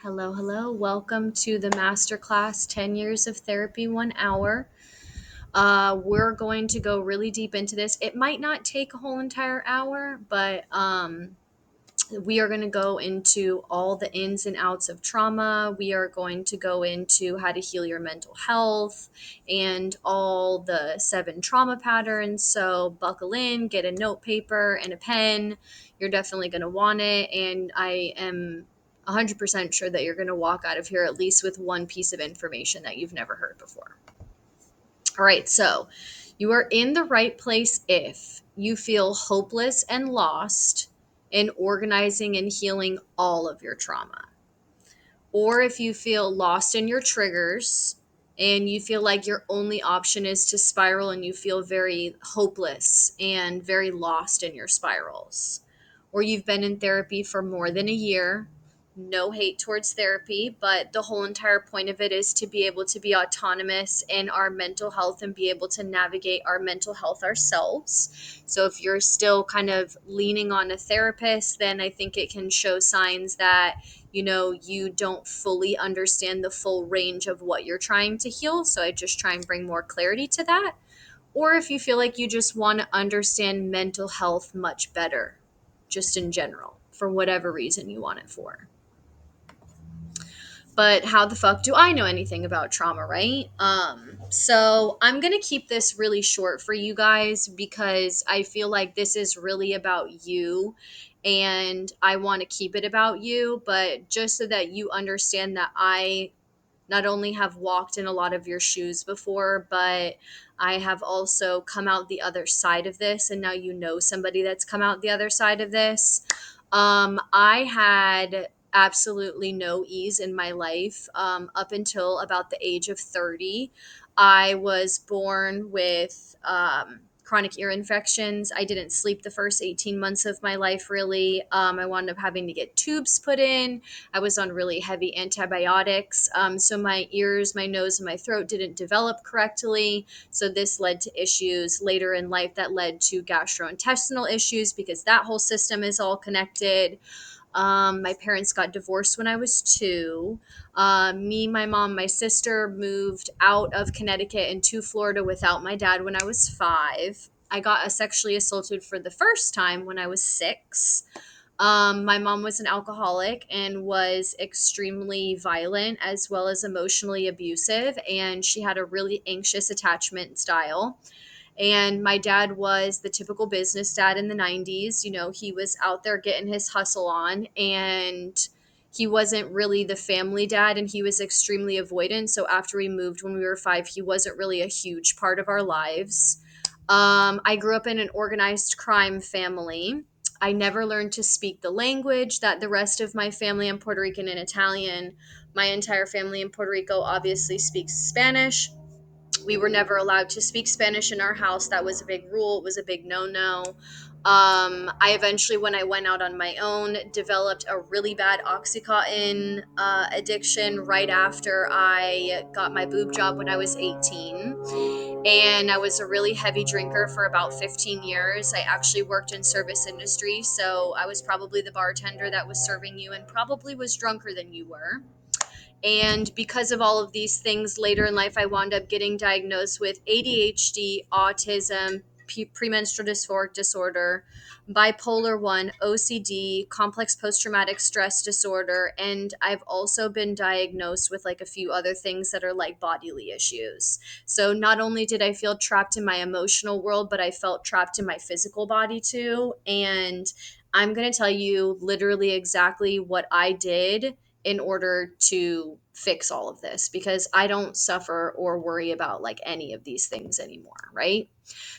Hello, hello. Welcome to the Masterclass 10 Years of Therapy, 1 hour. We're going to go really deep into this. It might not take a whole entire hour, but we are going to go into all the ins and outs of trauma. We are going to go into how to heal your mental health and all the 7 trauma patterns. So, buckle in, get a note paper and a pen. You're definitely going to want it. And I am 100% sure that you're going to walk out of here at least with one piece of information that you've never heard before. All right, so you are in the right place if you feel hopeless and lost in organizing and healing all of your trauma, or if you feel lost in your triggers and you feel like your only option is to spiral and you feel very hopeless and very lost in your spirals, or you've been in therapy for more than a year. No hate towards therapy, but the whole entire point of it is to be able to be autonomous in our mental health and be able to navigate our mental health ourselves. So if you're still kind of leaning on a therapist, then I think it can show signs that you don't fully understand the full range of what you're trying to heal. So I just try and bring more clarity to that. Or if you feel like you just want to understand mental health much better, just in general, for whatever reason you want it for. But how the fuck do I know anything about trauma, right? So I'm going to keep this really short for you guys because I feel like this is really about you and I want to keep it about you, but just so that you understand that I not only have walked in a lot of your shoes before, but I have also come out the other side of this. And now you know somebody that's come out the other side of this. I had absolutely no ease in my life up until about the age of 30. I was born with chronic ear infections. I didn't sleep the first 18 months of my life, really. I wound up having to get tubes put in. I was on really heavy antibiotics. So my ears, my nose, and my throat didn't develop correctly. So this led to issues later in life that led to gastrointestinal issues because that whole system is all connected. My parents got divorced when I was 2. Me, my mom, my sister moved out of Connecticut into Florida without my dad when I was 5. I got sexually assaulted for the first time when I was 6. My mom was an alcoholic and was extremely violent as well as emotionally abusive, and she had a really anxious attachment style. And my dad was the typical business dad in the 90s. He was out there getting his hustle on, and he wasn't really the family dad, and he was extremely avoidant. So after we moved when we were 5, he wasn't really a huge part of our lives. I grew up in an organized crime family. I never learned to speak the language that the rest of my family, I'm Puerto Rican and Italian. My entire family in Puerto Rico obviously speaks Spanish. We were never allowed to speak Spanish in our house. That was a big rule. It was a big no-no. I eventually, when I went out on my own, developed a really bad Oxycontin addiction right after I got my boob job when I was 18. And I was a really heavy drinker for about 15 years. I actually worked in service industry, so I was probably the bartender that was serving you and probably was drunker than you were. And because of all of these things later in life, I wound up getting diagnosed with ADHD, autism, premenstrual dysphoric disorder, bipolar 1, OCD, complex post traumatic stress disorder. And I've also been diagnosed with like a few other things that are like bodily issues. So not only did I feel trapped in my emotional world, but I felt trapped in my physical body too. And I'm going to tell you literally exactly what I did in order to fix all of this because I don't suffer or worry about like any of these things anymore, right?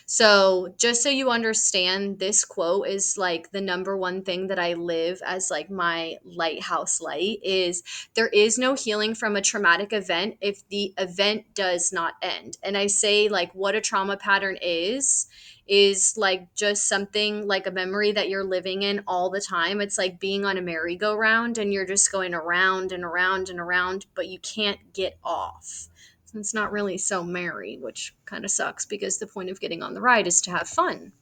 So, just so you understand, this quote is like the number one thing that I live as like my lighthouse light is there is no healing from a traumatic event if the event does not end. And I say like what a trauma pattern is like just something like a memory that you're living in all the time. It's like being on a merry-go-round and you're just going around and around and around, but you can't get off. It's not really so merry, which kind of sucks because the point of getting on the ride is to have fun.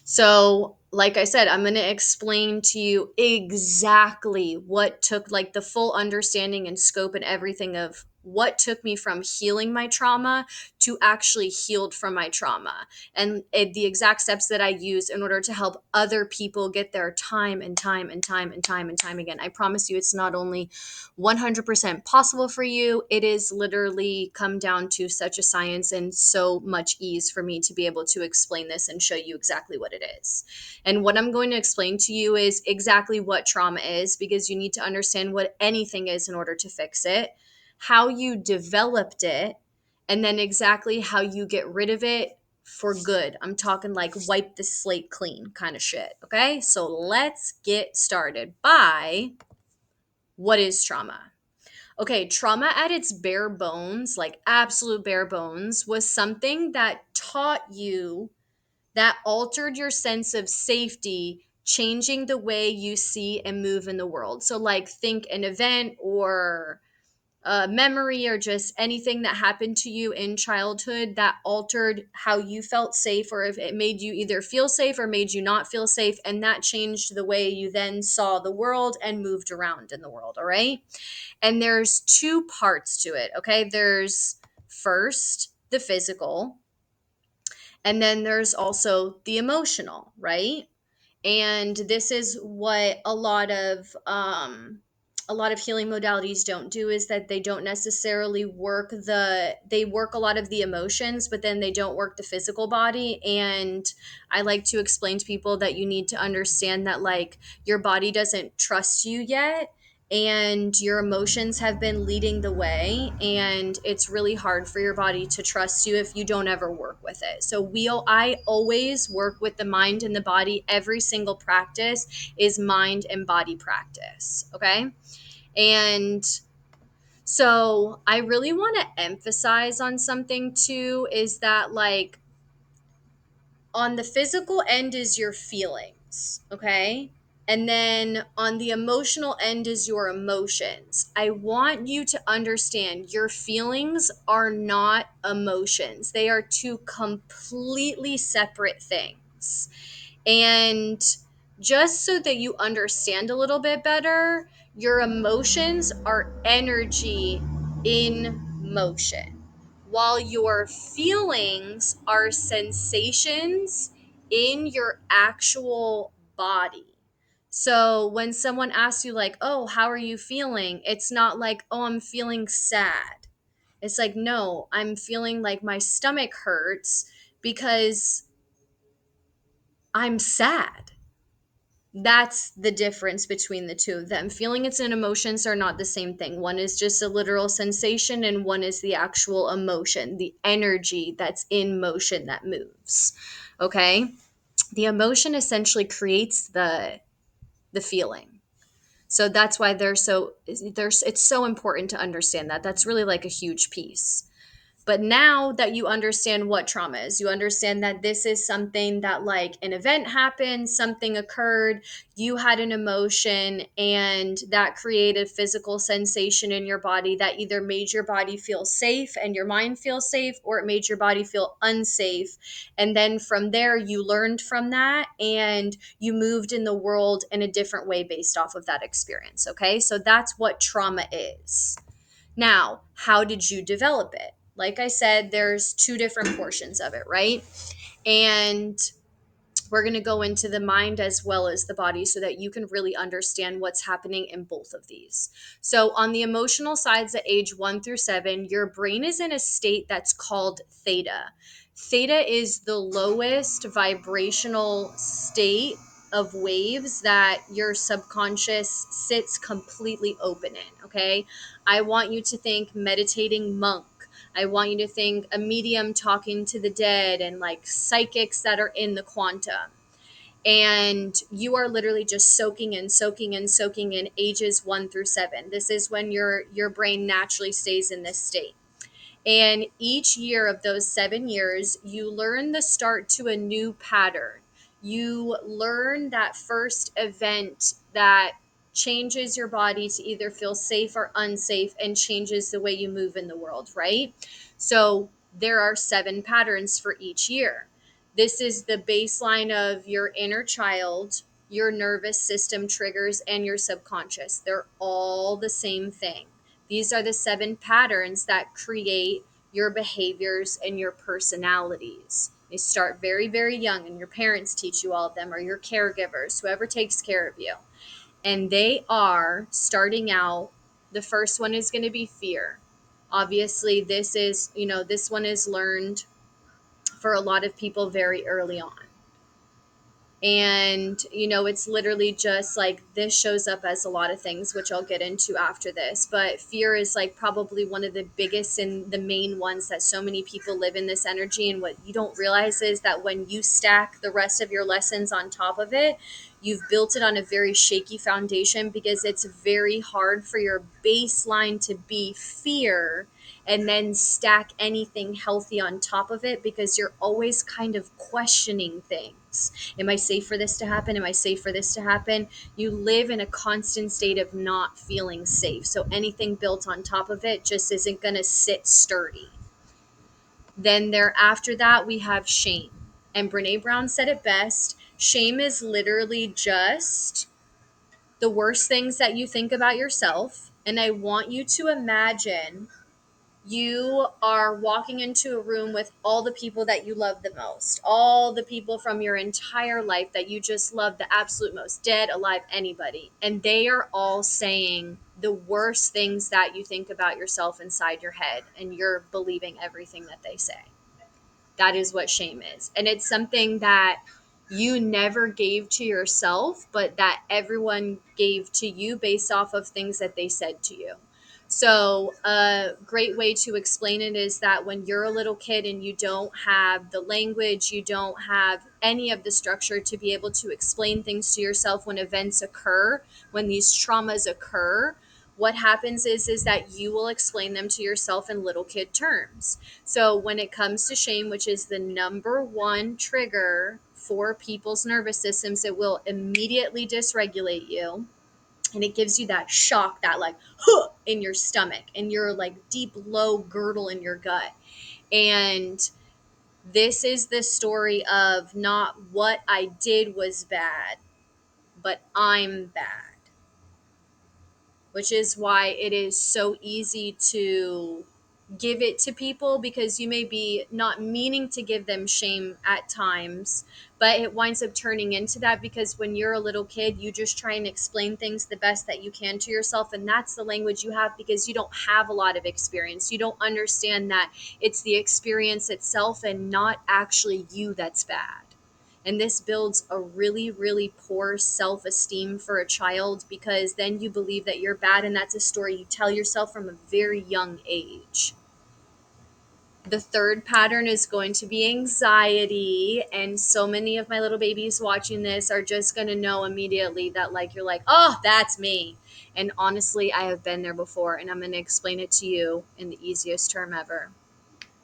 So, like I said, I'm going to explain to you exactly what took, like, the full understanding and scope and everything of what took me from healing my trauma to actually healed from my trauma, and the exact steps that I use in order to help other people get there time and time and time and time and time again. I promise you, it's not only 100% possible for you, it is literally come down to such a science and so much ease for me to be able to explain this and show you exactly what it is. And what I'm going to explain to you is exactly what trauma is, because you need to understand what anything is in order to fix it, how you developed it, and then exactly how you get rid of it for good. I'm talking like wipe the slate clean kind of shit. Okay. So let's get started by what is trauma? Okay, trauma at its bare bones, like absolute bare bones, was something that taught you, that altered your sense of safety, changing the way you see and move in the world. So, like, think an event or a memory or just anything that happened to you in childhood that altered how you felt safe, or if it made you either feel safe or made you not feel safe. And that changed the way you then saw the world and moved around in the world. All right. And there's two parts to it. Okay. There's first the physical, and then there's also the emotional, right? And this is what a lot of healing modalities don't do, is that they don't necessarily they work a lot of the emotions, but then they don't work the physical body. And I like to explain to people that you need to understand that, like, your body doesn't trust you yet, and your emotions have been leading the way, and it's really hard for your body to trust you if you don't ever work with it. So I always work with the mind and the body. Every single practice is mind and body practice. Okay. And so I really want to emphasize on something too, is that, like, on the physical end is your feelings, okay? And then on the emotional end is your emotions. I want you to understand your feelings are not emotions, they are two completely separate things. And just so that you understand a little bit better, your emotions are energy in motion, while your feelings are sensations in your actual body. So when someone asks you, like, oh, how are you feeling? It's not like, oh, I'm feeling sad. It's like, no, I'm feeling like my stomach hurts because I'm sad. That's the difference between the two of them. Feelings and emotions are not the same thing. One is just a literal sensation, and one is the actual emotion, the energy that's in motion that moves. Okay? The emotion essentially creates the feeling. So that's why it's so important to understand that. That's really like a huge piece. But now that you understand what trauma is, you understand that this is something that, like, an event happened, something occurred, you had an emotion, and that created physical sensation in your body that either made your body feel safe and your mind feel safe, or it made your body feel unsafe. And then from there, you learned from that and you moved in the world in a different way based off of that experience. Okay. So that's what trauma is. Now, how did you develop it? Like I said, there's two different portions of it, right? And we're going to go into the mind as well as the body so that you can really understand what's happening in both of these. So, on the emotional sides at age 1 through 7, your brain is in a state that's called theta. Theta is the lowest vibrational state of waves that your subconscious sits completely open in. Okay. I want you to think meditating monk. I want you to think a medium talking to the dead, and like psychics that are in the quantum. And you are literally just soaking in, soaking in, soaking in ages 1 through 7. This is when your brain naturally stays in this state. And each year of those 7 years, you learn the start to a new pattern. You learn that first event that changes your body to either feel safe or unsafe and changes the way you move in the world, right? So there are 7 patterns for each year. This is the baseline of your inner child, your nervous system triggers, and your subconscious. They're all the same thing. These are the 7 patterns that create your behaviors and your personalities. They start very, very young, and your parents teach you all of them, or your caregivers, whoever takes care of you. And they are starting out. The first one is going to be fear. Obviously, this one is learned for a lot of people very early on. And, it's literally just like this shows up as a lot of things, which I'll get into after this. But fear is like probably one of the biggest and the main ones that so many people live in this energy. And what you don't realize is that when you stack the rest of your lessons on top of it, you've built it on a very shaky foundation, because it's very hard for your baseline to be fear and then stack anything healthy on top of it, because you're always kind of questioning things. Am I safe for this to happen? Am I safe for this to happen? You live in a constant state of not feeling safe. So anything built on top of it just isn't going to sit sturdy. Then there after that we have shame. And Brene Brown said it best. Shame is literally just the worst things that you think about yourself. And I want you to imagine you are walking into a room with all the people that you love the most, all the people from your entire life that you just love the absolute most, dead, alive, anybody. And they are all saying the worst things that you think about yourself inside your head, and you're believing everything that they say. That is what shame is. And it's something that you never gave to yourself, but that everyone gave to you based off of things that they said to you. So, a great way to explain it is that when you're a little kid and you don't have the language, you don't have any of the structure to be able to explain things to yourself when events occur, when these traumas occur, what happens is that you will explain them to yourself in little kid terms. So when it comes to shame, which is the number one trigger for people's nervous systems, it will immediately dysregulate you. And it gives you that shock, that like, huh, in your stomach, and your like deep, low girdle in your gut. And this is the story of not what I did was bad, but I'm bad, which is why it is so easy to give it to people, because you may be not meaning to give them shame at times, but it winds up turning into that, because when you're a little kid, you just try and explain things the best that you can to yourself, and that's the language you have, because you don't have a lot of experience. You don't understand that it's the experience itself and not actually you that's bad. And this builds a really, really poor self esteem for a child, because then you believe that you're bad. And that's a story you tell yourself from a very young age. The third pattern is going to be anxiety. And so many of my little babies watching this are just going to know immediately that, like, you're like, oh, that's me. And honestly, I have been there before. And I'm going to explain it to you in the easiest term ever.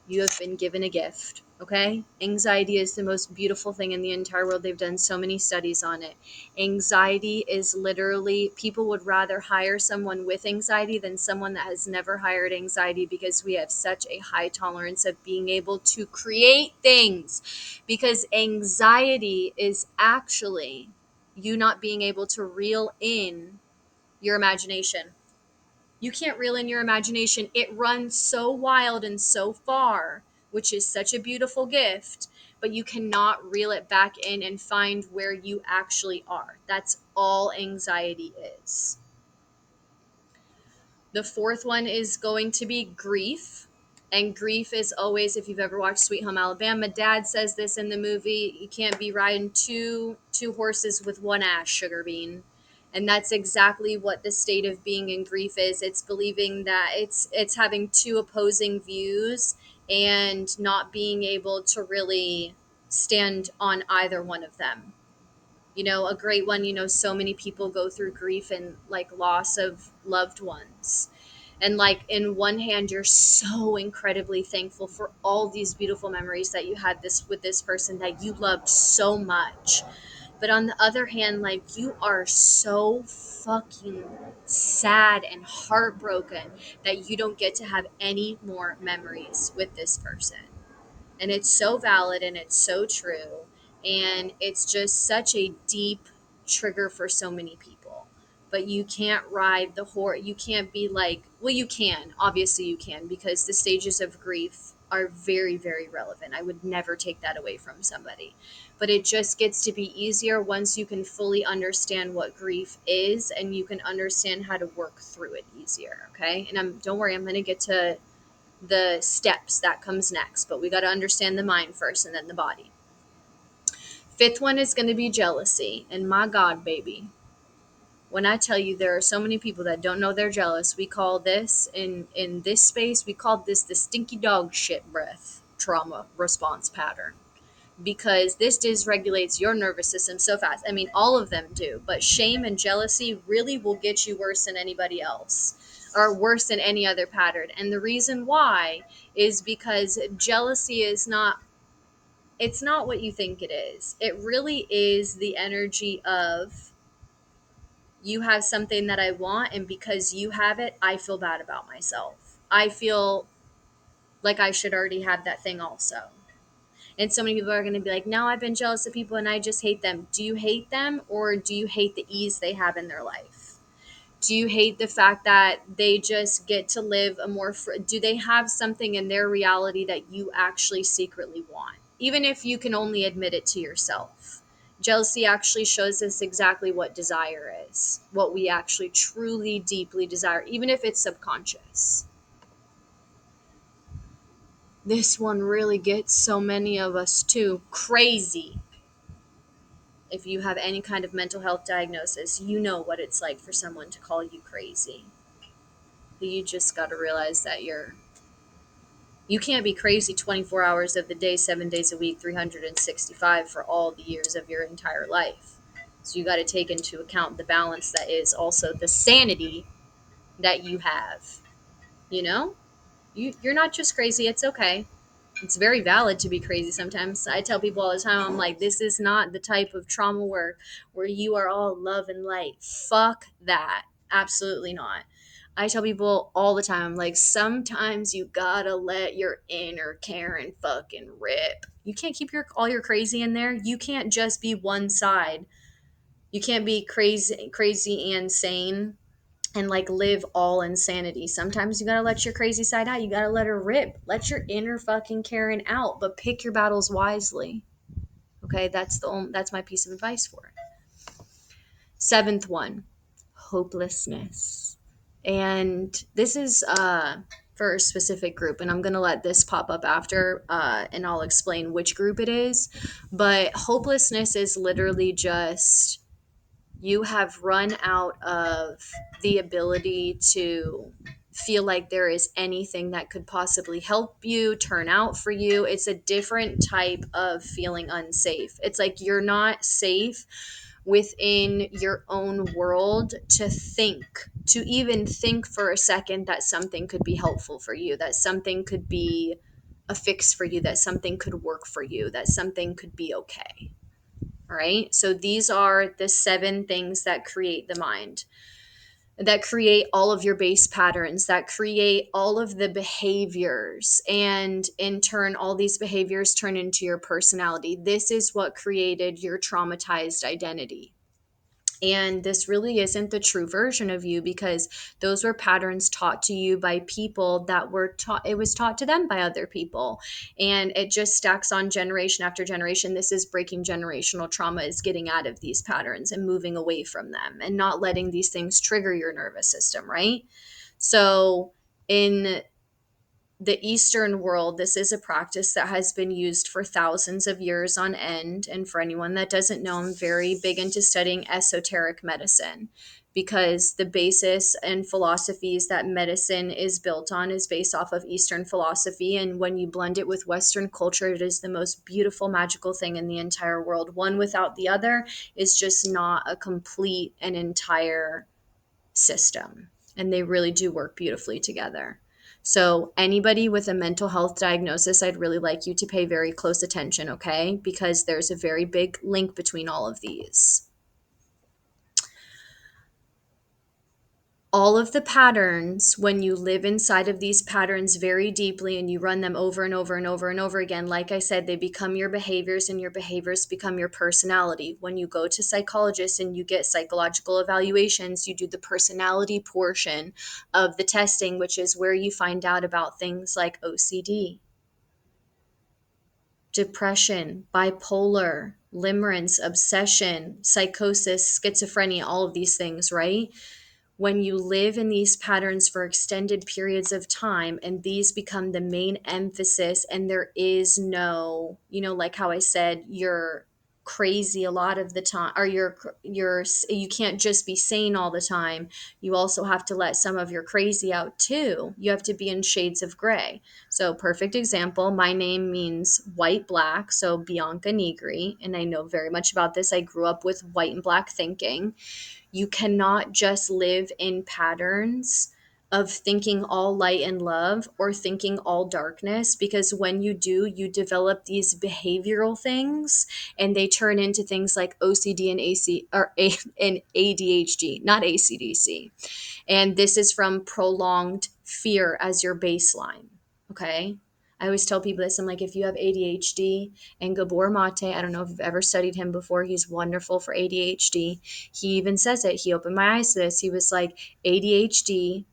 You have been given a gift, okay? Anxiety is the most beautiful thing in the entire world. They've done so many studies on it. Anxiety is literally, people would rather hire someone with anxiety than someone that has never hired anxiety, because we have such a high tolerance of being able to create things. Because anxiety is actually you not being able to reel in your imagination. You can't reel in your imagination. It runs so wild and so far, which is such a beautiful gift, but you cannot reel it back in and find where you actually are. That's all anxiety is. The fourth one is going to be grief. And grief is always, if you've ever watched Sweet Home Alabama, Dad says this in the movie, you can't be riding two horses with one ass, sugar bean. And that's exactly what the state of being in grief is. It's believing that it's having two opposing views and not being able to really stand on either one of them. A great one, so many people go through grief and like loss of loved ones. And like in one hand, you're so incredibly thankful for all these beautiful memories that you had this with this person that you loved so much. But on the other hand, like you are so fucking sad and heartbroken that you don't get to have any more memories with this person. And it's so valid and it's so true. And it's just such a deep trigger for so many people. But you can't ride the horse. You can't be like, well, you can. Obviously, you can, because the stages of grief are very, very relevant. I would never take that away from somebody. But it just gets to be easier once you can fully understand what grief is and you can understand how to work through it easier. Okay. And don't worry, I'm going to get to the steps that comes next, but we got to understand the mind first and then the body. Fifth one is going to be jealousy. And my God, baby, when I tell you there are so many people that don't know they're jealous, we call this in this space, we call this the stinky dog shit breath trauma response pattern, because this dysregulates your nervous system so fast. I mean, all of them do, but shame and jealousy really will get you worse than anybody else, or worse than any other pattern. And the reason why is because jealousy is not, it's not what you think it is. It really is the energy of, you have something that I want, and because you have it, I feel bad about myself. I feel like I should already have that thing also. And so many people are going to be like, no, I've been jealous of people and I just hate them. Do you hate them, or do you hate the ease they have in their life? Do you hate the fact that they just get to live a more, do they have something in their reality that you actually secretly want? Even if you can only admit it to yourself. Jealousy actually shows us exactly what desire is, what we actually truly, deeply desire, even if it's subconscious. This one really gets so many of us too. Crazy. If you have any kind of mental health diagnosis, you know what it's like for someone to call you crazy. You just got to realize that you can't be crazy 24 hours of the day, 7 days a week, 365 for all the years of your entire life. So you got to take into account the balance that is also the sanity that you have. You know, you're not just crazy. It's okay. It's very valid to be crazy sometimes. I tell people all the time, I'm like, this is not the type of trauma work where you are all love and light. Fuck that. Absolutely not. I tell people all the time, like, sometimes you gotta let your inner Karen fucking rip. You can't keep all your crazy in there. You can't just be one side. You can't be crazy and sane and like live all insanity. Sometimes you gotta let your crazy side out. You gotta let her rip. Let your inner fucking Karen out, but pick your battles wisely. Okay, that's my piece of advice for it. Seventh one, hopelessness. And this is for a specific group, and I'm gonna let this pop up after, and I'll explain which group it is. But hopelessness is literally just, you have run out of the ability to feel like there is anything that could possibly help you, turn out for you. It's a different type of feeling unsafe. It's like you're not safe within your own world to even think for a second that something could be helpful for you, that something could be a fix for you, that something could work for you, that something could be okay. All right. So these are the 7 things that create the mind, that create all of your base patterns, that create all of the behaviors. And in turn, all these behaviors turn into your personality. This is what created your traumatized identity. And this really isn't the true version of you, because those were patterns taught to you by people that were taught, it was taught to them by other people. And it just stacks on generation after generation. This is breaking generational trauma, is getting out of these patterns and moving away from them and not letting these things trigger your nervous system, right? So in the Eastern world, this is a practice that has been used for thousands of years on end. And for anyone that doesn't know, I'm very big into studying esoteric medicine, because the basis and philosophies that medicine is built on is based off of Eastern philosophy. And when you blend it with Western culture, it is the most beautiful, magical thing in the entire world. One without the other is just not a complete and entire system. And they really do work beautifully together. So anybody with a mental health diagnosis, I'd really like you to pay very close attention, okay? Because there's a very big link between all of these. all of the patterns, when you live inside of these patterns very deeply and you run them over and over and over and over again, like I said, they become your behaviors and your behaviors become your personality. When you go to psychologists and you get psychological evaluations, you do the personality portion of the testing, which is where you find out about things like OCD, depression, bipolar, limerence, obsession, psychosis, schizophrenia, all of these things, right? When you live in these patterns for extended periods of time and these become the main emphasis, and there is no, like how I said, you're crazy a lot of the time, or you can't just be sane all the time. You also have to let some of your crazy out too. You have to be in shades of gray. So perfect example, my name means white black, so Bianca Negri, and I know very much about this. I grew up with white and black thinking. You cannot just live in patterns of thinking all light and love or thinking all darkness, because when you do, you develop these behavioral things and they turn into things like OCD and and ADHD, not ACDC. And this is from prolonged fear as your baseline. Okay. I always tell people this. I'm like, if you have ADHD, and Gabor Mate, I don't know if you've ever studied him before. He's wonderful for ADHD. He even says it. He opened my eyes to this. He was like, ADHD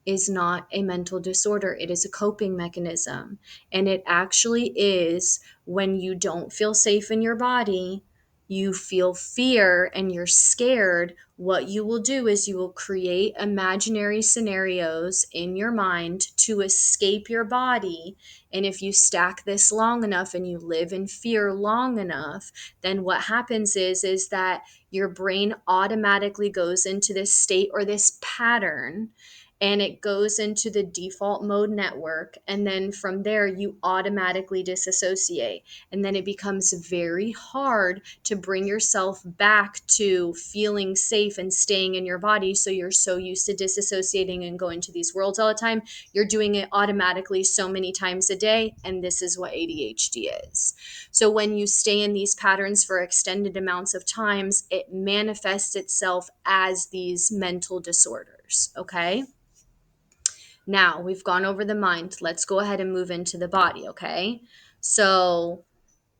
is not a mental disorder. It is a coping mechanism. And it actually is when you don't feel safe in your body, you feel fear and you're scared. What you will do is you will create imaginary scenarios in your mind to escape your body. And if you stack this long enough and you live in fear long enough, then what happens is that your brain automatically goes into this state or this pattern, and it goes into the default mode network. And then from there, you automatically disassociate. And then it becomes very hard to bring yourself back to feeling safe and staying in your body. So you're so used to disassociating and going to these worlds all the time. You're doing it automatically so many times a day. And this is what ADHD is. So when you stay in these patterns for extended amounts of times, it manifests itself as these mental disorders. Okay. Now we've gone over the mind. Let's go ahead and move into the body, okay? So,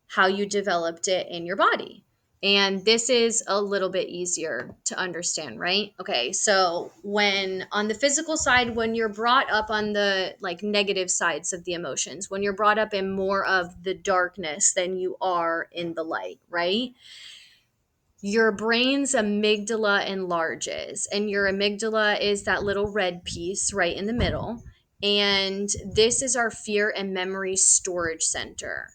how you developed it in your body. And this is a little bit easier to understand, right? Okay, so when on the physical side, when you're brought up on the like negative sides of the emotions, when you're brought up in more of the darkness than you are in the light, right? Your brain's amygdala enlarges, and your amygdala is that little red piece right in the middle. And this is our fear and memory storage center.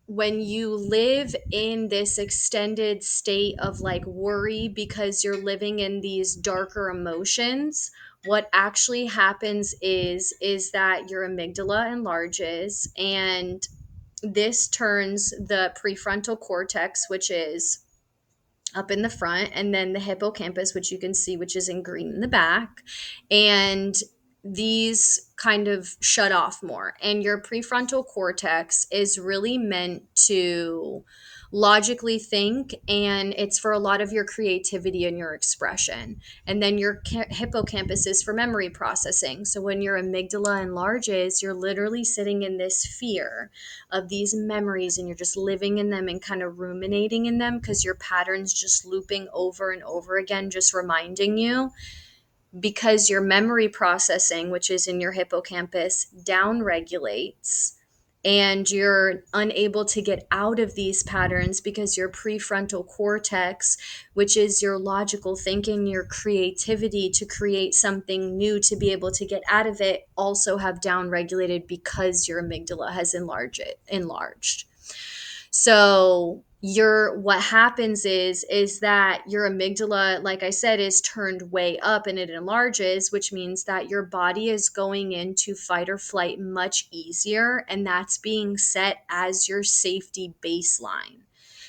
When you live in this extended state of like worry because you're living in these darker emotions, what actually happens is that your amygdala enlarges, and this turns the prefrontal cortex, which is up in the front, and then the hippocampus, which you can see, which is in green in the back. And these kind of shut off more. And your prefrontal cortex is really meant to logically think, and it's for a lot of your creativity and your expression. And then your hippocampus is for memory processing. So when your amygdala enlarges, you're literally sitting in this fear of these memories, and you're just living in them and kind of ruminating in them because your patterns just looping over and over again, just reminding you, because your memory processing, which is in your hippocampus, down regulates, and you're unable to get out of these patterns because your prefrontal cortex, which is your logical thinking, your creativity to create something new, to be able to get out of it, also have down regulated because your amygdala has enlarged. So what happens is that your amygdala, like I said, is turned way up and it enlarges, which means that your body is going into fight or flight much easier, and that's being set as your safety baseline.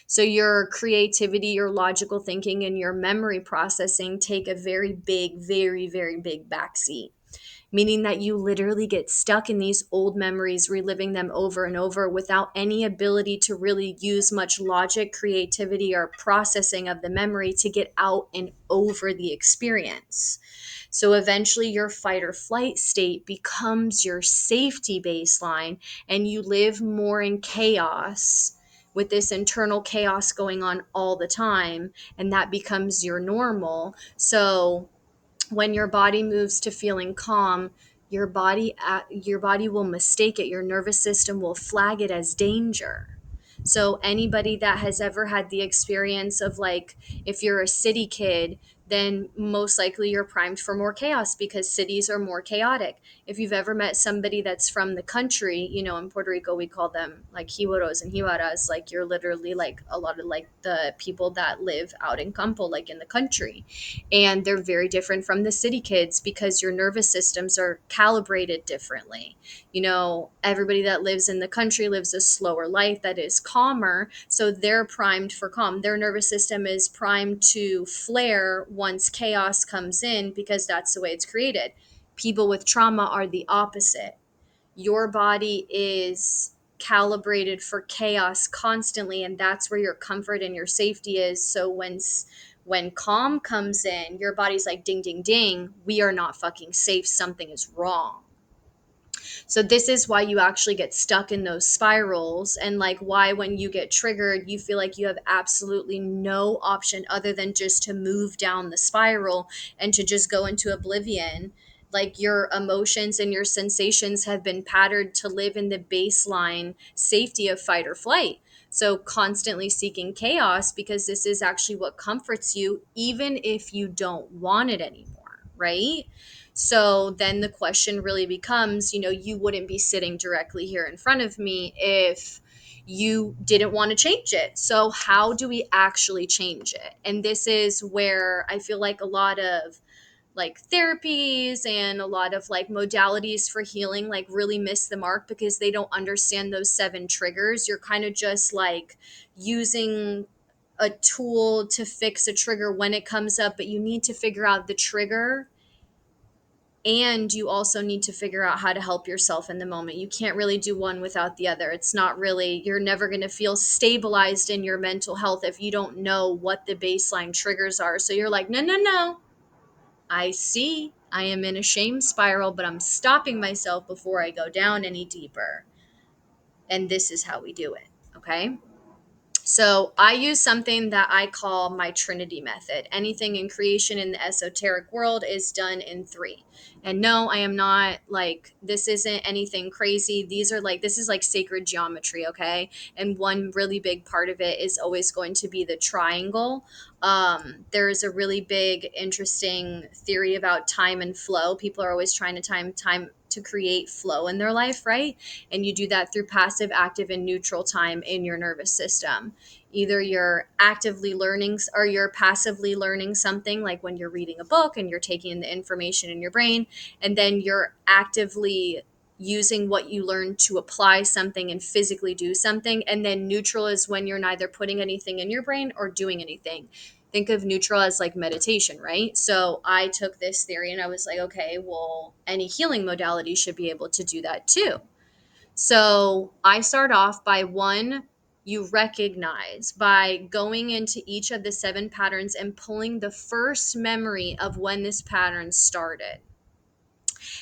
So your creativity, your logical thinking, and your memory processing take a very big, very, very big backseat. meaning that you literally get stuck in these old memories, reliving them over and over without any ability to really use much logic, creativity, or processing of the memory to get out and over the experience. So eventually, your fight or flight state becomes your safety baseline, and you live more in chaos with this internal chaos going on all the time, and that becomes your normal. So when your body moves to feeling calm, your body will mistake it. Your nervous system will flag it as danger. So anybody that has ever had the experience of, like, if you're a city kid, then most likely you're primed for more chaos because cities are more chaotic. If you've ever met somebody that's from the country, in Puerto Rico we call them like jibaros and jibaras, like you're literally like a lot of like the people that live out in campo, like in the country, and they're very different from the city kids because your nervous systems are calibrated differently. Everybody that lives in the country lives a slower life that is calmer, so they're primed for calm. Their nervous system is primed to flare once chaos comes in because that's the way it's created. People with trauma are the opposite. Your body is calibrated for chaos constantly, and that's where your comfort and your safety is. So when calm comes in, your body's like, ding ding ding, we are not fucking safe, something is wrong. So this is why you actually get stuck in those spirals, and like why when you get triggered, you feel like you have absolutely no option other than just to move down the spiral and to just go into oblivion. Like your emotions and your sensations have been patterned to live in the baseline safety of fight or flight. So constantly seeking chaos because this is actually what comforts you, even if you don't want it anymore, right? So then the question really becomes, you wouldn't be sitting directly here in front of me if you didn't want to change it. So how do we actually change it? And this is where I feel like a lot of like therapies and a lot of like modalities for healing like really miss the mark because they don't understand those 7 triggers. You're kind of just like using a tool to fix a trigger when it comes up, but you need to figure out the trigger, and you also need to figure out how to help yourself in the moment. You can't really do one without the other. It's not really, you're never going to feel stabilized in your mental health if you don't know what the baseline triggers are. So you're like, no, no, no. I see I am in a shame spiral, but I'm stopping myself before I go down any deeper. And this is how we do it. Okay. So I use something that I call my Trinity method. Anything in creation in the esoteric world is done in 3. And no, I am not like, this isn't anything crazy. This is like sacred geometry, okay? And one really big part of it is always going to be the triangle. There's a really big, interesting theory about time and flow. People are always trying to time to create flow in their life, right? And you do that through passive, active, and neutral time in your nervous system. Either you're actively learning or you're passively learning something, like when you're reading a book and you're taking in the information in your brain, and then you're actively using what you learn to apply something and physically do something. And then neutral is when you're neither putting anything in your brain or doing anything. Think of neutral as like meditation, right? So I took this theory and I was like, okay, well, any healing modality should be able to do that too. So I start off by one, you recognize by going into each of the 7 patterns and pulling the first memory of when this pattern started.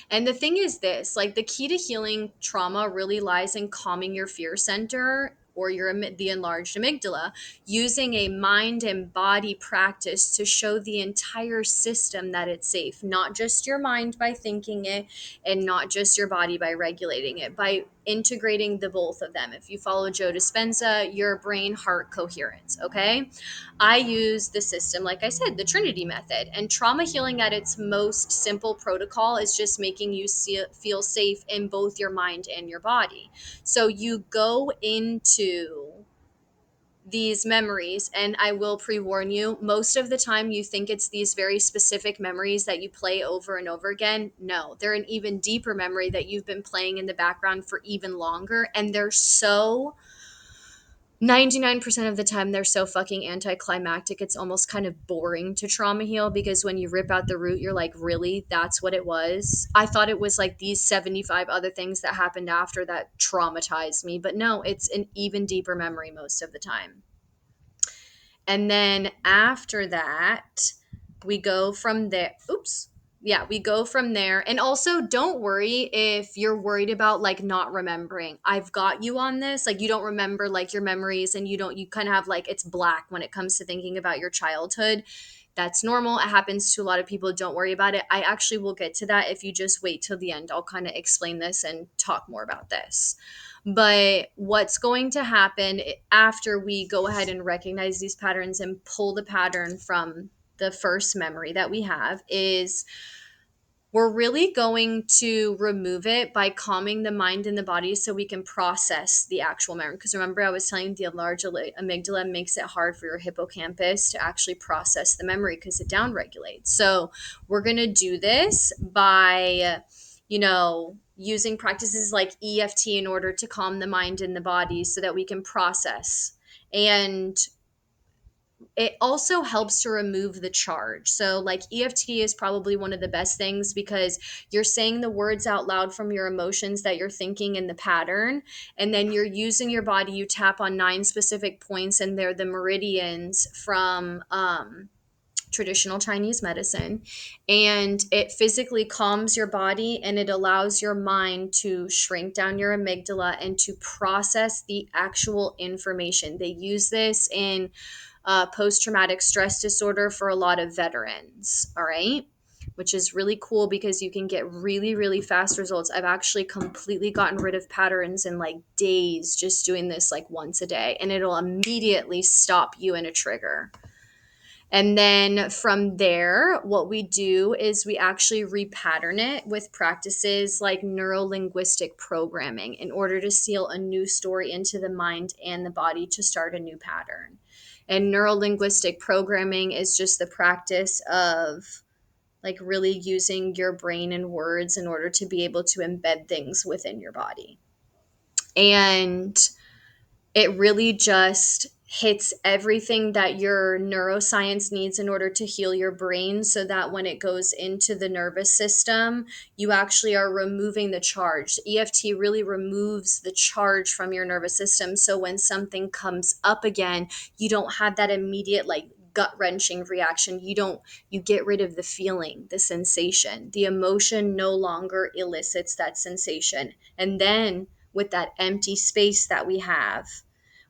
And the thing is this, like the key to healing trauma really lies in calming your fear center or the enlarged amygdala, using a mind and body practice to show the entire system that it's safe, not just your mind by thinking it and not just your body by regulating it, by integrating the both of them. If you follow Joe Dispenza, your brain heart coherence, okay? I use the system, like I said, the Trinity method. And trauma healing at its most simple protocol is just making you feel safe in both your mind and your body. So you go into these memories, and I will pre-warn you, most of the time you think it's these very specific memories that you play over and over again. No, they're an even deeper memory that you've been playing in the background for even longer, and they're so 99% of the time they're so fucking anticlimactic, it's almost kind of boring to trauma heal, because when you rip out the root you're like, really, that's what it was? I thought it was like these 75 other things that happened after that traumatized me, but no, it's an even deeper memory most of the time. And then after that, we go from there. Oops. Yeah, we go from there. And also, don't worry if you're worried about like not remembering. I've got you on this. Like, you don't remember like your memories, and you kind of have like it's black when it comes to thinking about your childhood. That's normal. It happens to a lot of people. Don't worry about it. I actually will get to that if you just wait till the end. I'll kind of explain this and talk more about this. But what's going to happen after we go ahead and recognize these patterns and pull the pattern from the first memory that we have is we're really going to remove it by calming the mind and the body so we can process the actual memory. Because remember, I was telling you the large amygdala makes it hard for your hippocampus to actually process the memory because it downregulates. So we're going to do this by, using practices like EFT in order to calm the mind and the body so that we can process. And it also helps to remove the charge. So, like, EFT is probably one of the best things because you're saying the words out loud from your emotions that you're thinking in the pattern. And then you're using your body. You tap on 9 specific points, and they're the meridians from traditional Chinese medicine. And it physically calms your body and it allows your mind to shrink down your amygdala and to process the actual information. They use this in post-traumatic stress disorder for a lot of veterans. All right. Which is really cool because you can get really, really fast results. I've actually completely gotten rid of patterns in like days just doing this like once a day, and it'll immediately stop you in a trigger. And then from there, what we do is we actually repattern it with practices like neuro-linguistic programming in order to seal a new story into the mind and the body to start a new pattern. And neuro-linguistic programming is just the practice of like really using your brain and words in order to be able to embed things within your body. And it really just hits everything that your neuroscience needs in order to heal your brain so that when it goes into the nervous system, you actually are removing the charge. EFT really removes the charge from your nervous system. So when something comes up again, you don't have that immediate like gut wrenching reaction. You get rid of the feeling, the sensation. The emotion no longer elicits that sensation. And then with that empty space that we have,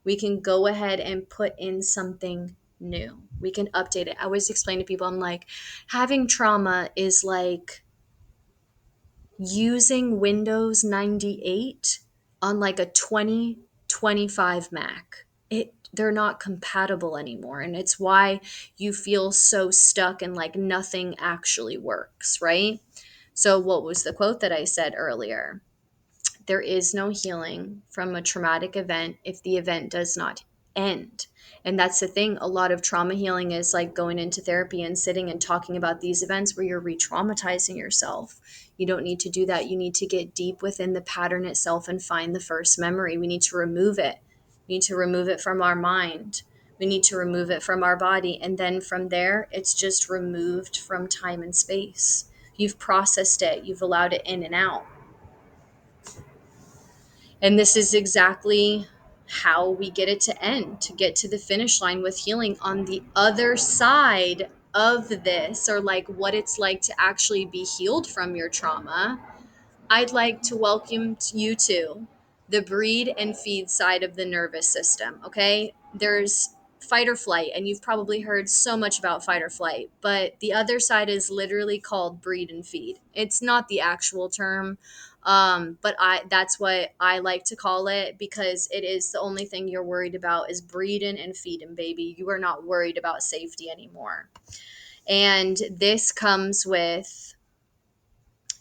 we can go ahead and put in something new. We can update it. I always explain to people, I'm like, having trauma is like using Windows 98 on like a 2025 Mac. They're not compatible anymore. And it's why you feel so stuck and like nothing actually works, right? So, what was the quote that I said earlier? There is no healing from a traumatic event if the event does not end. And that's the thing. A lot of trauma healing is like going into therapy and sitting and talking about these events where you're re traumatizing yourself. You don't need to do that. You need to get deep within the pattern itself and find the first memory. We need to remove it. We need to remove it from our mind. We need to remove it from our body. And then from there, it's just removed from time and space. You've processed it, you've allowed it in and out. And this is exactly how we get it to end, to get to the finish line with healing on the other side of this, or like what it's like to actually be healed from your trauma. I'd like to welcome you to the breed and feed side of the nervous system. Okay. There's fight or flight, and you've probably heard so much about fight or flight, but the other side is literally called breed and feed. It's not the actual term. But that's what I like to call it because it is the only thing you're worried about is breeding and feeding, baby. You are not worried about safety anymore. And this comes with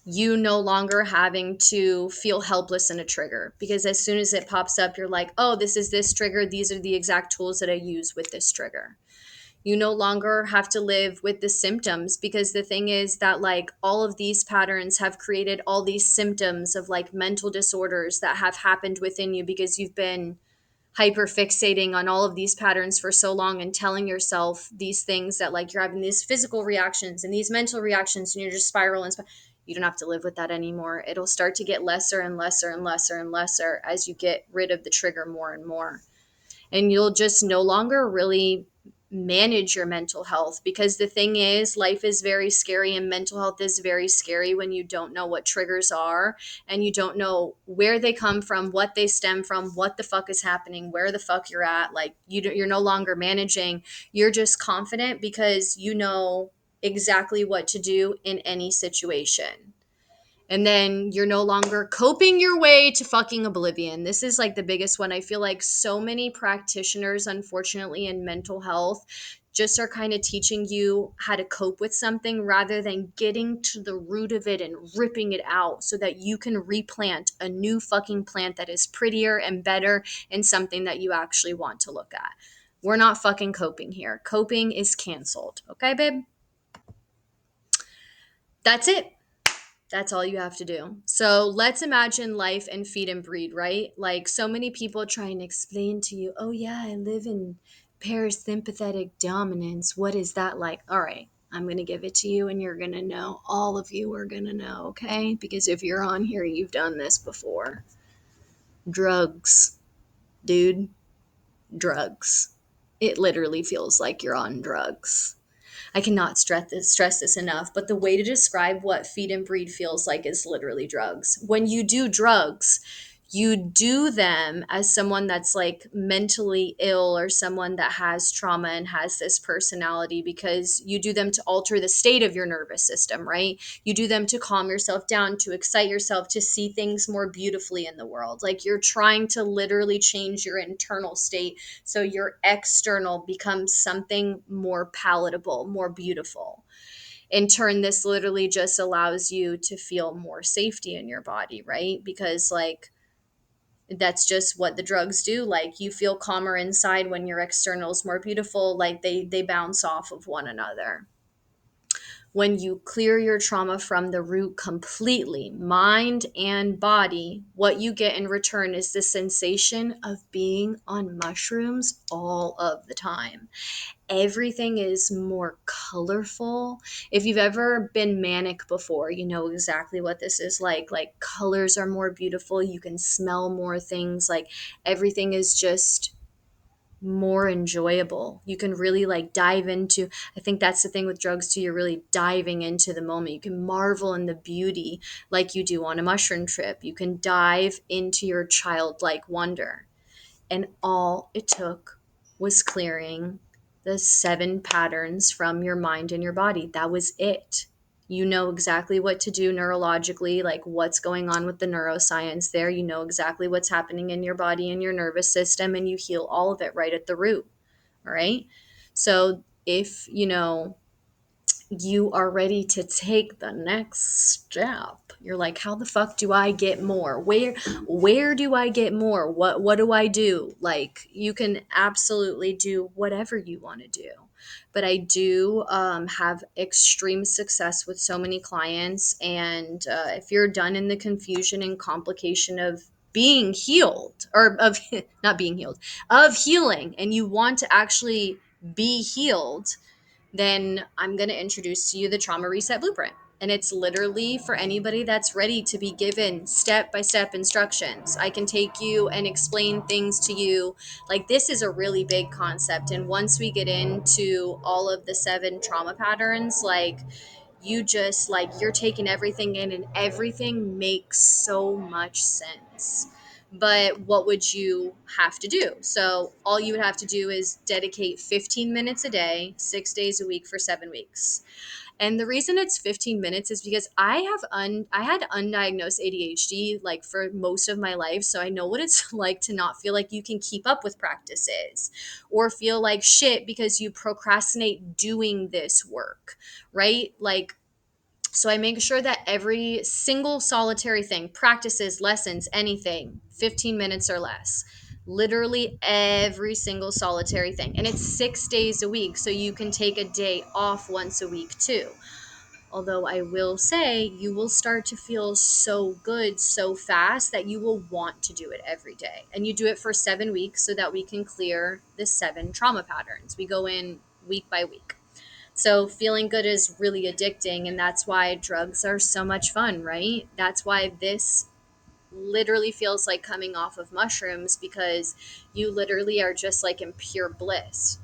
you no longer having to feel helpless in a trigger, because as soon as it pops up, you're like, oh, this is this trigger. These are the exact tools that I use with this trigger. You no longer have to live with the symptoms, because the thing is that like all of these patterns have created all these symptoms of like mental disorders that have happened within you because you've been hyper fixating on all of these patterns for so long and telling yourself these things that like you're having these physical reactions and these mental reactions and you're just spiraling. You don't have to live with that anymore. It'll start to get lesser and lesser and lesser and lesser as you get rid of the trigger more and more. And you'll just no longer really manage your mental health, because the thing is, life is very scary and mental health is very scary when you don't know what triggers are and you don't know where they come from, what they stem from, what the fuck is happening, where the fuck you're at. Like you're no longer managing. You're just confident because you know exactly what to do in any situation. And then you're no longer coping your way to fucking oblivion. This is like the biggest one. I feel like so many practitioners, unfortunately, in mental health just are kind of teaching you how to cope with something rather than getting to the root of it and ripping it out so that you can replant a new fucking plant that is prettier and better and something that you actually want to look at. We're not fucking coping here. Coping is canceled. Okay, babe? That's it. That's all you have to do. So let's imagine life and feed and breed, right? Like so many people try and explain to you, oh, yeah, I live in parasympathetic dominance. What is that like? All right, I'm going to give it to you and you're going to know. All of you are going to know, okay? Because if you're on here, you've done this before. Drugs, dude, drugs. It literally feels like you're on drugs. I cannot stress this enough, but the way to describe what feed and breed feels like is literally drugs. When you do drugs, you do them as someone that's like mentally ill or someone that has trauma and has this personality, because you do them to alter the state of your nervous system, right? You do them to calm yourself down, to excite yourself, to see things more beautifully in the world. Like you're trying to literally change your internal state so your external becomes something more palatable, more beautiful. In turn, this literally just allows you to feel more safety in your body, right? Because, like, that's just what the drugs do. Like, you feel calmer inside when your external is more beautiful. Like, they bounce off of one another. When you clear your trauma from the root completely, mind and body, what you get in return is the sensation of being on mushrooms all of the time. Everything is more colorful. If you've ever been manic before, you know exactly what this is like. Like, colors are more beautiful. You can smell more things. Like, everything is just more enjoyable. You can really like dive into, I think that's the thing with drugs too, you're really diving into the moment. You can marvel in the beauty like you do on a mushroom trip. You can dive into your childlike wonder. And all it took was clearing the 7 patterns from your mind and your body. That was it. You know exactly what to do neurologically, like what's going on with the neuroscience there. You know exactly what's happening in your body and your nervous system, and you heal all of it right at the root. All right. So if, you are ready to take the next step, you're like, how the fuck do I get more? Where do I get more? What do I do? Like, you can absolutely do whatever you want to do. But I do have extreme success with so many clients. And if you're done in the confusion and complication of being healed, or of not being healed, of healing, and you want to actually be healed, then I'm going to introduce to you the Trauma Reset Blueprint. And it's literally for anybody that's ready to be given step by step instructions. I can take you and explain things to you. Like, this is a really big concept. And once we get into all of the 7 trauma patterns, like, you just like, you're taking everything in and everything makes so much sense. But what would you have to do? So all you would have to do is dedicate 15 minutes a day, 6 days a week for 7 weeks. And the reason it's 15 minutes is because I had undiagnosed ADHD like for most of my life, so I know what it's like to not feel like you can keep up with practices or feel like shit because you procrastinate doing this work, right? Like, so I make sure that every single solitary thing, practices, lessons, anything, 15 minutes or less. Literally every single solitary thing. And it's 6 days a week, so you can take a day off once a week too. Although I will say you will start to feel so good so fast that you will want to do it every day. And you do it for 7 weeks so that we can clear the 7 trauma patterns. We go in week by week. So feeling good is really addicting. And that's why drugs are so much fun, right? That's why this literally feels like coming off of mushrooms, because you literally are just like in pure bliss.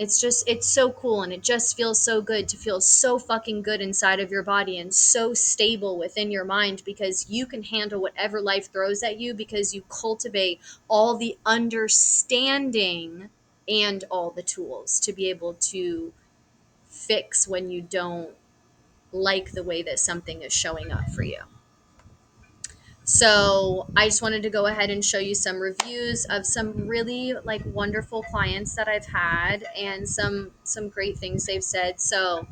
It's so cool, and it just feels so good to feel so fucking good inside of your body and so stable within your mind, because you can handle whatever life throws at you because you cultivate all the understanding and all the tools to be able to fix when you don't like the way that something is showing up for you. So I just wanted to go ahead and show you some reviews of some really like wonderful clients that I've had, and some great things they've said. So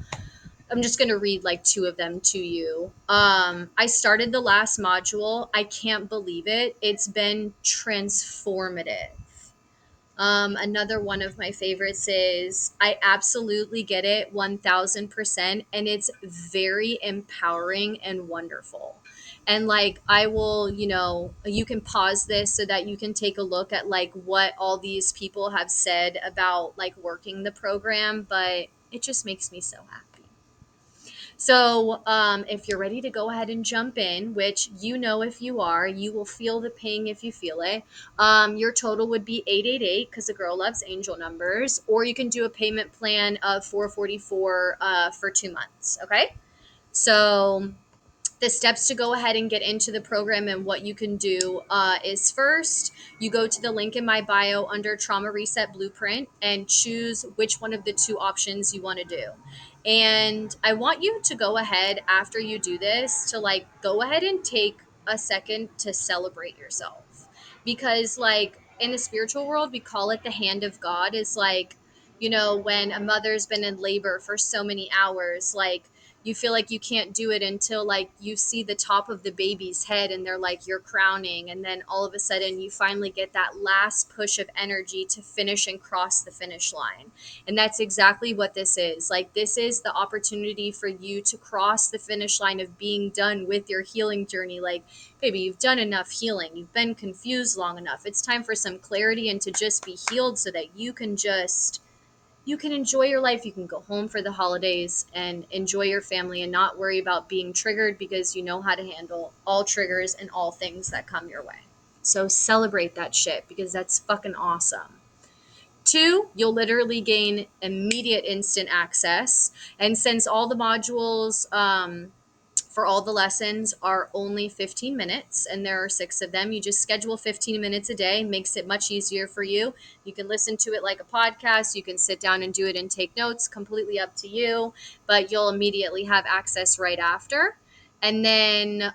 I'm just going to read like 2 of them to you. I started the last module. I can't believe it. It's been transformative. Another one of my favorites is I absolutely get it 1000%. And it's very empowering and wonderful. And like, I will, you can pause this so that you can take a look at like what all these people have said about like working the program, but it just makes me so happy. So, if you're ready to go ahead and jump in, which if you are, you will feel the ping if you feel it. Your total would be 888 because the girl loves angel numbers, or you can do a payment plan of 444 for 2 months. Okay, so the steps to go ahead and get into the program and what you can do is first, you go to the link in my bio under Trauma Reset Blueprint and choose which one of the 2 options you want to do. And I want you to go ahead after you do this to like go ahead and take a second to celebrate yourself. Because, like, in the spiritual world, we call it the hand of God. Is like, when a mother's been in labor for so many hours, like, you feel like you can't do it until like you see the top of the baby's head and they're like you're crowning, and then all of a sudden you finally get that last push of energy to finish and cross the finish line. And that's exactly what this is. Like, this is the opportunity for you to cross the finish line of being done with your healing journey. Like, baby, you've done enough healing, you've been confused long enough, it's time for some clarity and to just be healed so that you can enjoy your life. You can go home for the holidays and enjoy your family and not worry about being triggered, because you know how to handle all triggers and all things that come your way. So celebrate that shit, because that's fucking awesome. 2, you'll literally gain immediate instant access. And since all the modules, for all the lessons are only 15 minutes and there are 6 of them, you just schedule 15 minutes a day. Makes it much easier for you. You can listen to it like a podcast, you can sit down and do it and take notes, completely up to you, but you'll immediately have access right after. And then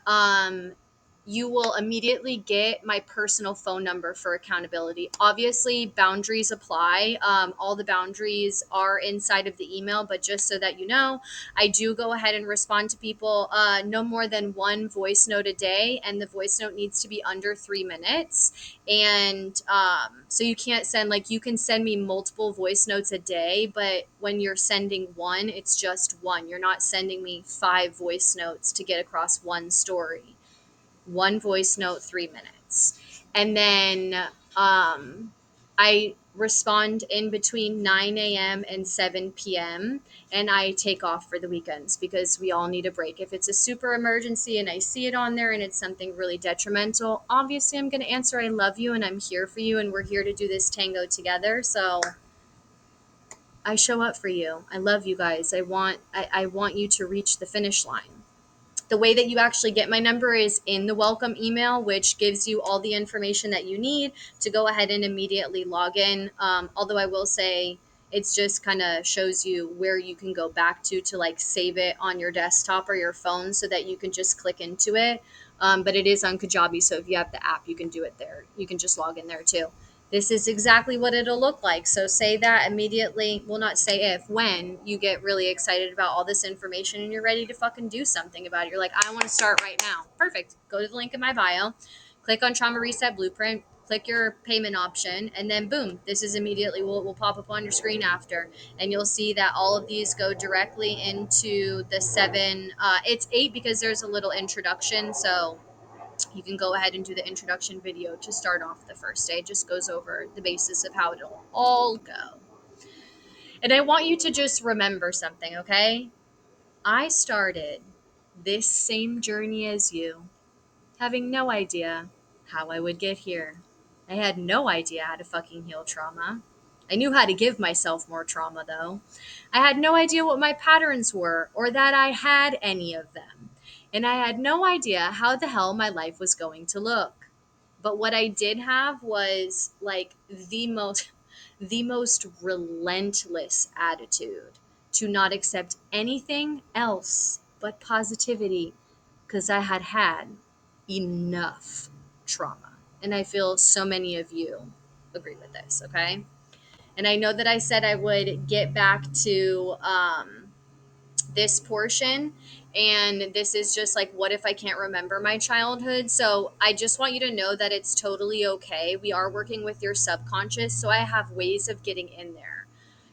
you will immediately get my personal phone number for accountability. Obviously, boundaries apply. All the boundaries are inside of the email, but just so that you know, I do go ahead and respond to people no more than 1 voice note a day, and the voice note needs to be under 3 minutes. And so you can't send, like, you can send me multiple voice notes a day, but when you're sending one, it's just one. You're not sending me 5 voice notes to get across one story. 1 voice note, 3 minutes. And then I respond in between 9 a.m. and 7 p.m. And I take off for the weekends because we all need a break. If it's a super emergency and I see it on there and it's something really detrimental, obviously I'm going to answer I love you and I'm here for you and we're here to do this tango together. So I show up for you. I love you guys. I want you to reach the finish line. The way that you actually get my number is in the welcome email, which gives you all the information that you need to go ahead and immediately log in. Although I will say it's just kind of shows you where you can go back to like save it on your desktop or your phone so that you can just click into it. But it is on Kajabi, so if you have the app, you can do it there. You can just log in there too. This is exactly what it'll look like. So say that immediately. Well, not say if, when you get really excited about all this information and you're ready to fucking do something about it. You're like, I want to start right now. Perfect. Go to the link in my bio, click on Trauma Reset Blueprint. click your payment option, and then boom, this is immediately will pop up on your screen after, and you'll see that all of these go directly into the seven. It's eight because there's a little introduction, so you can go ahead and do the introduction video to start off the first day. It just goes over the basis of how it'll all go. And I want you to just remember something, okay? I started this same journey as you, having no idea how I would get here. I had no idea how to fucking heal trauma. I knew how to give myself more trauma, though. I had no idea what my patterns were or that I had any of them. And I had no idea how the hell my life was going to look. But what I did have was like the most relentless attitude to not accept anything else but positivity, because I had had enough trauma. And I feel so many of you agree with this, okay? And I know that I said I would get back to this portion. And this is just like, what if I can't remember my childhood? So I just want you to know that it's totally okay. We are working with your subconscious. So I have ways of getting in there.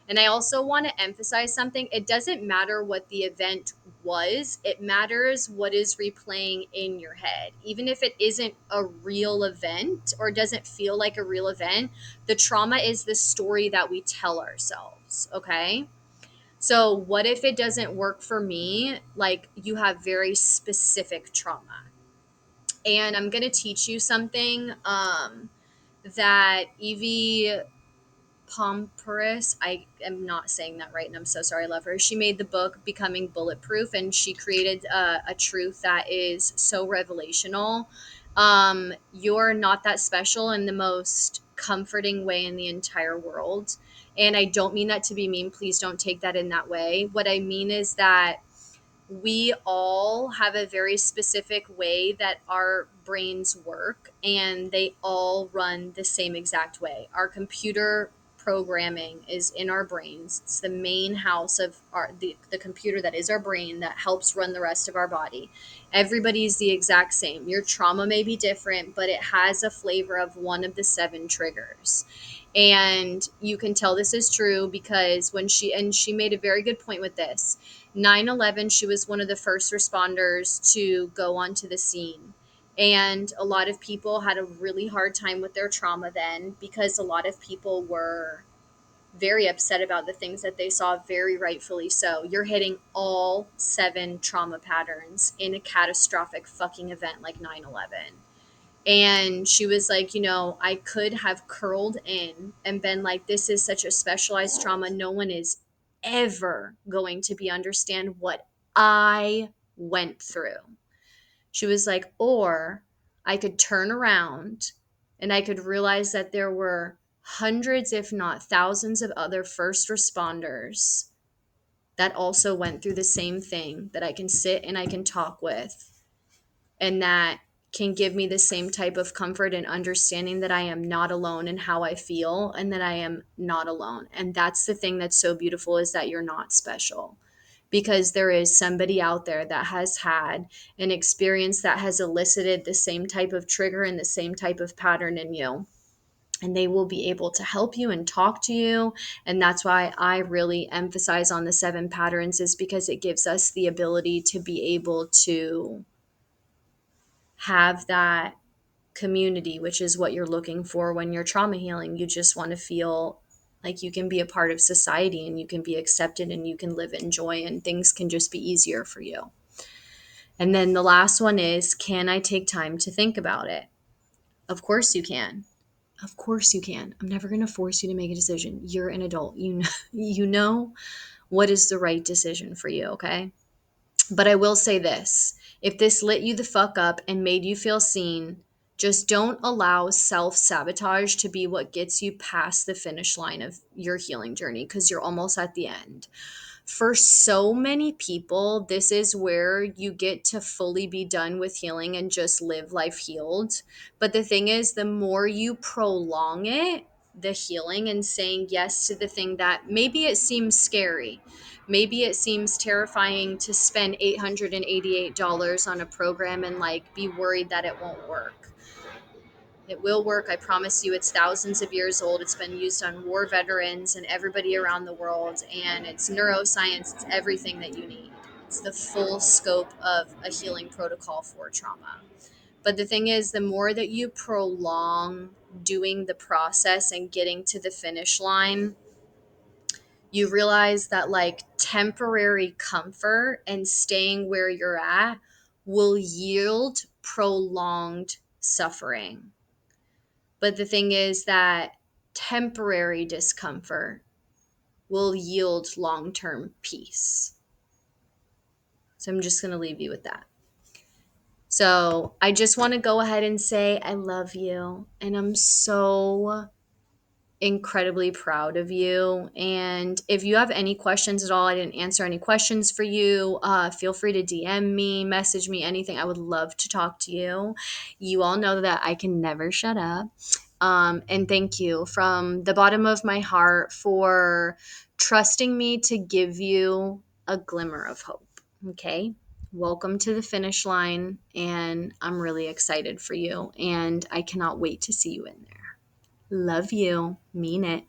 And I also want to emphasize something. It doesn't matter what the event was, it matters what is replaying in your head. Even if it isn't a real event or doesn't feel like a real event, the trauma is the story that we tell ourselves, okay? So, what if it doesn't work for me? Like, you have very specific trauma. And I'm going to teach you something that Evie Pomperis, I am not saying that right, and I'm so sorry, I love her. She made the book Becoming Bulletproof, and she created a truth that is so revelational. You're not that special in the most comforting way in the entire world. And I don't mean that to be mean. Please don't take that in that way. What I mean is that we all have a very specific way that our brains work, and they all run the same exact way. Our computer programming is in our brains. It's the main house of the computer that is our brain that helps run the rest of our body. Everybody's the exact same. Your trauma may be different, but it has a flavor of one of the seven triggers. And you can tell this is true because she made a very good point with this. 9/11, she was one of the first responders to go onto the scene. And a lot of people had a really hard time with their trauma then, because a lot of people were very upset about the things that they saw, very rightfully so. You're hitting all seven trauma patterns in a catastrophic fucking event like 9/11. And she was like, I could have curled in and been like, this is such a specialized trauma. No one is ever going to be understand what I went through. She was like, or I could turn around and I could realize that there were hundreds, if not thousands, of other first responders that also went through the same thing that I can sit and I can talk with, and that can give me the same type of comfort and understanding that I am not alone in how I feel, and that I am not alone. And that's the thing that's so beautiful, is that you're not special, because there is somebody out there that has had an experience that has elicited the same type of trigger and the same type of pattern in you. And they will be able to help you and talk to you. And that's why I really emphasize on the seven patterns, is because it gives us the ability to be able to have that community, which is what you're looking for when you're trauma healing. You just want to feel like you can be a part of society and you can be accepted and you can live in joy and things can just be easier for you. And then the last one is, can I take time to think about it? Of course you can. Of course you can. I'm never going to force you to make a decision. You're an adult. You know what is the right decision for you, okay? But I will say this. If this lit you the fuck up and made you feel seen, just don't allow self-sabotage to be what gets you past the finish line of your healing journey, because you're almost at the end. For so many people, this is where you get to fully be done with healing and just live life healed. But the thing is, the more you prolong it, the healing, and saying yes to the thing that maybe it seems scary, maybe it seems terrifying to spend $888 on a program and like be worried that it won't work. It will work. I promise you. It's thousands of years old. It's been used on war veterans and everybody around the world. And it's neuroscience. It's everything that you need. It's the full scope of a healing protocol for trauma. But the thing is, the more that you prolong doing the process and getting to the finish line, you realize that like temporary comfort and staying where you're at will yield prolonged suffering. But the thing is that temporary discomfort will yield long term peace. So I'm just going to leave you with that. So I just want to go ahead and say, I love you. And I'm so incredibly proud of you. And if you have any questions at all, I didn't answer any questions for you, feel free to DM me, message me, anything. I would love to talk to you. You all know that I can never shut up. And thank you from the bottom of my heart for trusting me to give you a glimmer of hope. Okay. Welcome to the finish line. And I'm really excited for you. And I cannot wait to see you in there. Love you. Mean it.